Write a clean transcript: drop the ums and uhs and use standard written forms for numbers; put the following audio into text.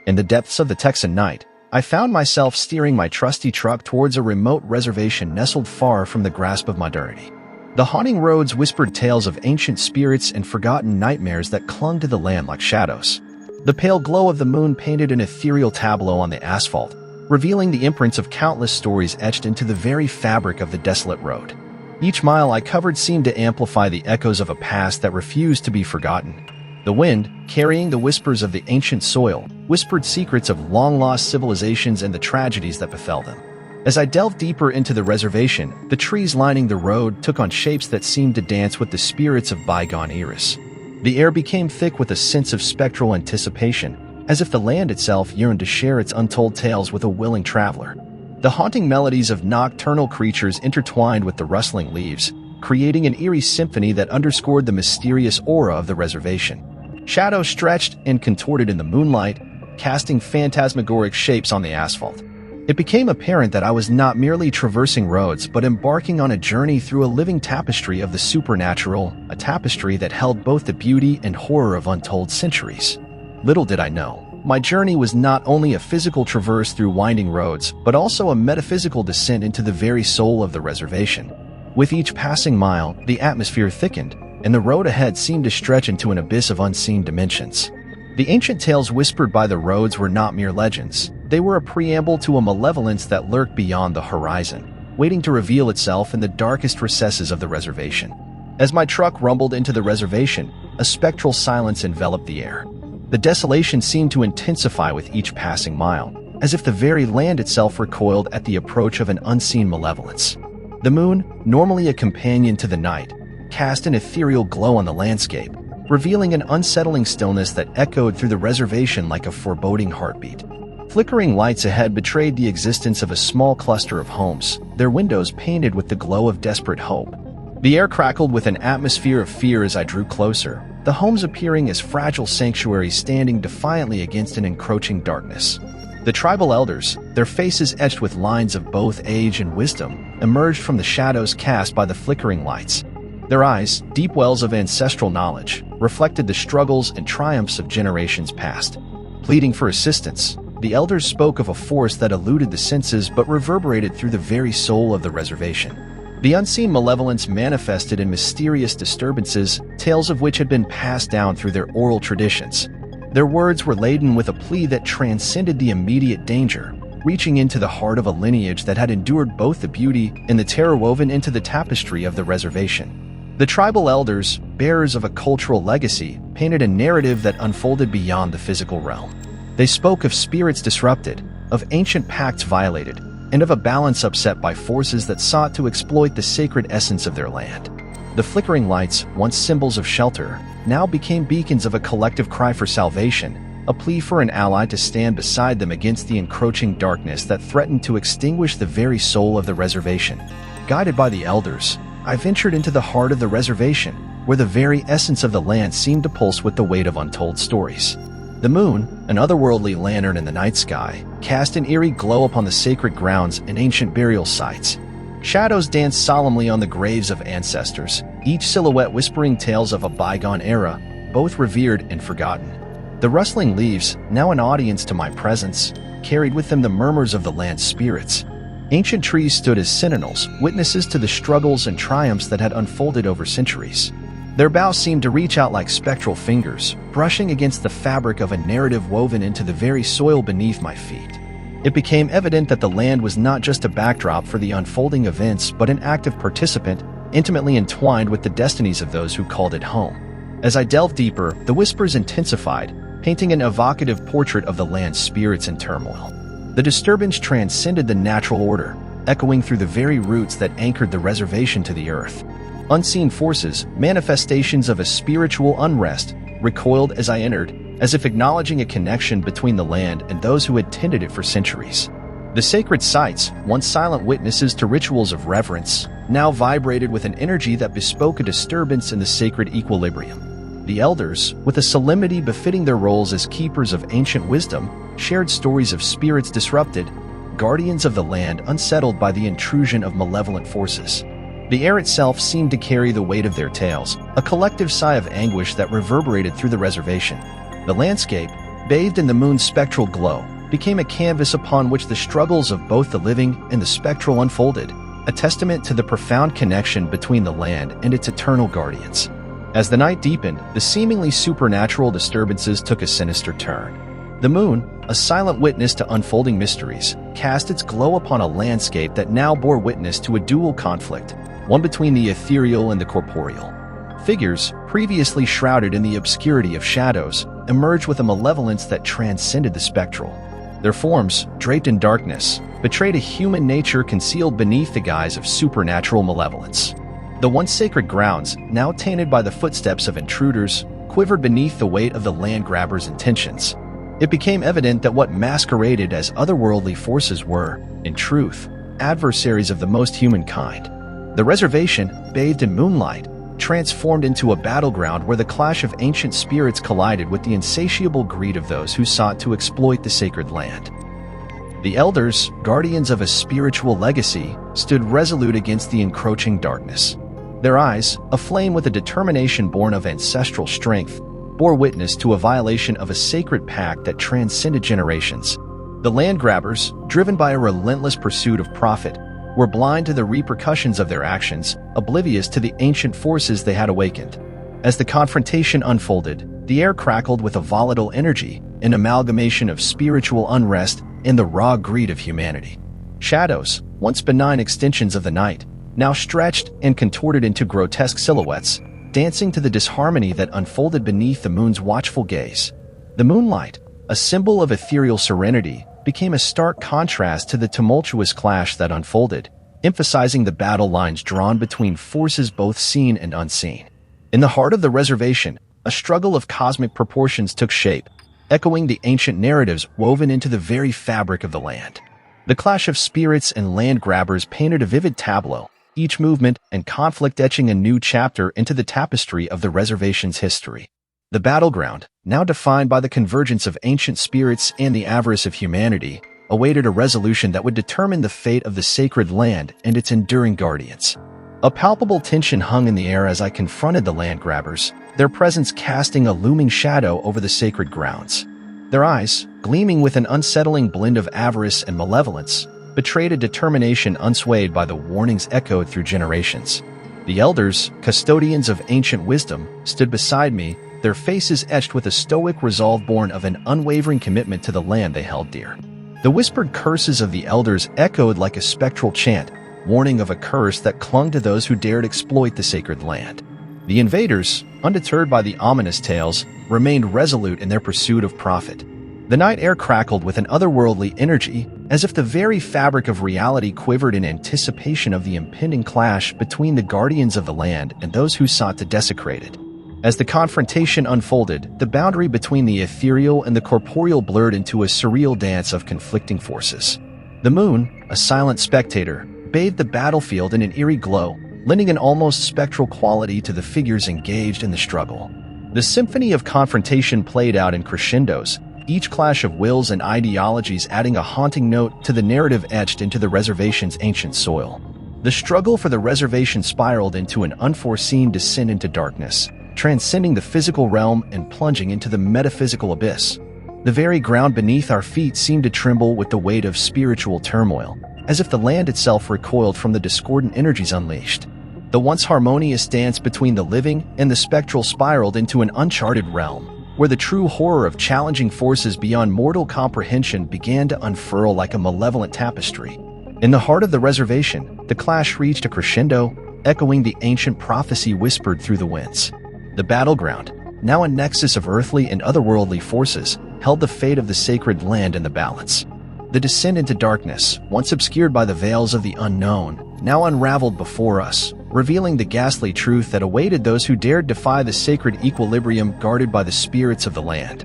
In the depths of the Texan night, I found myself steering my trusty truck towards a remote reservation nestled far from the grasp of modernity. The haunting roads whispered tales of ancient spirits and forgotten nightmares that clung to the land like shadows. The pale glow of the moon painted an ethereal tableau on the asphalt, revealing the imprints of countless stories etched into the very fabric of the desolate road. Each mile I covered seemed to amplify the echoes of a past that refused to be forgotten. The wind, carrying the whispers of the ancient soil, whispered secrets of long-lost civilizations and the tragedies that befell them. As I delved deeper into the reservation, the trees lining the road took on shapes that seemed to dance with the spirits of bygone eras. The air became thick with a sense of spectral anticipation, as if the land itself yearned to share its untold tales with a willing traveler. The haunting melodies of nocturnal creatures intertwined with the rustling leaves, creating an eerie symphony that underscored the mysterious aura of the reservation. Shadows stretched and contorted in the moonlight, casting phantasmagoric shapes on the asphalt. It became apparent that I was not merely traversing roads but embarking on a journey through a living tapestry of the supernatural, a tapestry that held both the beauty and horror of untold centuries. Little did I know, my journey was not only a physical traverse through winding roads, but also a metaphysical descent into the very soul of the reservation. With each passing mile, the atmosphere thickened, and the road ahead seemed to stretch into an abyss of unseen dimensions. The ancient tales whispered by the roads were not mere legends. They were a preamble to a malevolence that lurked beyond the horizon, waiting to reveal itself in the darkest recesses of the reservation. As my truck rumbled into the reservation, a spectral silence enveloped the air. The desolation seemed to intensify with each passing mile, as if the very land itself recoiled at the approach of an unseen malevolence. The moon, normally a companion to the night, cast an ethereal glow on the landscape, revealing an unsettling stillness that echoed through the reservation like a foreboding heartbeat. Flickering lights ahead betrayed the existence of a small cluster of homes, their windows painted with the glow of desperate hope. The air crackled with an atmosphere of fear as I drew closer, the homes appearing as fragile sanctuaries standing defiantly against an encroaching darkness. The tribal elders, their faces etched with lines of both age and wisdom, emerged from the shadows cast by the flickering lights. Their eyes, deep wells of ancestral knowledge, reflected the struggles and triumphs of generations past. Pleading for assistance, the elders spoke of a force that eluded the senses but reverberated through the very soul of the reservation. The unseen malevolence manifested in mysterious disturbances, tales of which had been passed down through their oral traditions. Their words were laden with a plea that transcended the immediate danger, reaching into the heart of a lineage that had endured both the beauty and the terror woven into the tapestry of the reservation. The tribal elders, bearers of a cultural legacy, painted a narrative that unfolded beyond the physical realm. They spoke of spirits disrupted, of ancient pacts violated, and of a balance upset by forces that sought to exploit the sacred essence of their land. The flickering lights, once symbols of shelter, now became beacons of a collective cry for salvation, a plea for an ally to stand beside them against the encroaching darkness that threatened to extinguish the very soul of the reservation. Guided by the elders, I ventured into the heart of the reservation, where the very essence of the land seemed to pulse with the weight of untold stories. The moon, an otherworldly lantern in the night sky, cast an eerie glow upon the sacred grounds and ancient burial sites. Shadows danced solemnly on the graves of ancestors, each silhouette whispering tales of a bygone era, both revered and forgotten. The rustling leaves, now an audience to my presence, carried with them the murmurs of the land's spirits. Ancient trees stood as sentinels, witnesses to the struggles and triumphs that had unfolded over centuries. Their boughs seemed to reach out like spectral fingers, brushing against the fabric of a narrative woven into the very soil beneath my feet. It became evident that the land was not just a backdrop for the unfolding events, but an active participant, intimately entwined with the destinies of those who called it home. As I delved deeper, the whispers intensified, painting an evocative portrait of the land's spirits in turmoil. The disturbance transcended the natural order, echoing through the very roots that anchored the reservation to the earth. Unseen forces, manifestations of a spiritual unrest, recoiled as I entered, as if acknowledging a connection between the land and those who had tended it for centuries. The sacred sites, once silent witnesses to rituals of reverence, now vibrated with an energy that bespoke a disturbance in the sacred equilibrium. The elders, with a solemnity befitting their roles as keepers of ancient wisdom, shared stories of spirits disrupted, guardians of the land unsettled by the intrusion of malevolent forces. The air itself seemed to carry the weight of their tales, a collective sigh of anguish that reverberated through the reservation. The landscape, bathed in the moon's spectral glow, became a canvas upon which the struggles of both the living and the spectral unfolded, a testament to the profound connection between the land and its eternal guardians. As the night deepened, the seemingly supernatural disturbances took a sinister turn. The moon, a silent witness to unfolding mysteries, cast its glow upon a landscape that now bore witness to a dual conflict, one between the ethereal and the corporeal. Figures, previously shrouded in the obscurity of shadows, emerged with a malevolence that transcended the spectral. Their forms, draped in darkness, betrayed a human nature concealed beneath the guise of supernatural malevolence. The once sacred grounds, now tainted by the footsteps of intruders, quivered beneath the weight of the land grabbers' intentions. It became evident that what masqueraded as otherworldly forces were, in truth, adversaries of the most human kind. The reservation, bathed in moonlight, transformed into a battleground where the clash of ancient spirits collided with the insatiable greed of those who sought to exploit the sacred land. The elders, guardians of a spiritual legacy, stood resolute against the encroaching darkness. Their eyes, aflame with a determination born of ancestral strength, bore witness to a violation of a sacred pact that transcended generations. The land grabbers, driven by a relentless pursuit of profit, were blind to the repercussions of their actions, oblivious to the ancient forces they had awakened. As the confrontation unfolded, the air crackled with a volatile energy, an amalgamation of spiritual unrest and the raw greed of humanity. Shadows, once benign extensions of the night, now stretched and contorted into grotesque silhouettes, dancing to the disharmony that unfolded beneath the moon's watchful gaze. The moonlight, a symbol of ethereal serenity, became a stark contrast to the tumultuous clash that unfolded, emphasizing the battle lines drawn between forces both seen and unseen. In the heart of the reservation, a struggle of cosmic proportions took shape, echoing the ancient narratives woven into the very fabric of the land. The clash of spirits and land grabbers painted a vivid tableau, each movement and conflict etching a new chapter into the tapestry of the reservation's history. The battleground, now defined by the convergence of ancient spirits and the avarice of humanity, awaited a resolution that would determine the fate of the sacred land and its enduring guardians. A palpable tension hung in the air as I confronted the land grabbers, their presence casting a looming shadow over the sacred grounds. Their eyes, gleaming with an unsettling blend of avarice and malevolence, betrayed a determination unswayed by the warnings echoed through generations. The elders, custodians of ancient wisdom, stood beside me, their faces etched with a stoic resolve born of an unwavering commitment to the land they held dear. The whispered curses of the elders echoed like a spectral chant, warning of a curse that clung to those who dared exploit the sacred land. The invaders, undeterred by the ominous tales, remained resolute in their pursuit of profit. The night air crackled with an otherworldly energy, as if the very fabric of reality quivered in anticipation of the impending clash between the guardians of the land and those who sought to desecrate it. As the confrontation unfolded, the boundary between the ethereal and the corporeal blurred into a surreal dance of conflicting forces. The moon, a silent spectator, bathed the battlefield in an eerie glow, lending an almost spectral quality to the figures engaged in the struggle. The symphony of confrontation played out in crescendos, each clash of wills and ideologies adding a haunting note to the narrative etched into the reservation's ancient soil. The struggle for the reservation spiraled into an unforeseen descent into darkness, transcending the physical realm and plunging into the metaphysical abyss. The very ground beneath our feet seemed to tremble with the weight of spiritual turmoil, as if the land itself recoiled from the discordant energies unleashed. The once harmonious dance between the living and the spectral spiraled into an uncharted realm, where the true horror of challenging forces beyond mortal comprehension began to unfurl like a malevolent tapestry. In the heart of the reservation, the clash reached a crescendo, echoing the ancient prophecy whispered through the winds. The battleground, now a nexus of earthly and otherworldly forces, held the fate of the sacred land in the balance. The descent into darkness, once obscured by the veils of the unknown, now unraveled before us, revealing the ghastly truth that awaited those who dared defy the sacred equilibrium guarded by the spirits of the land.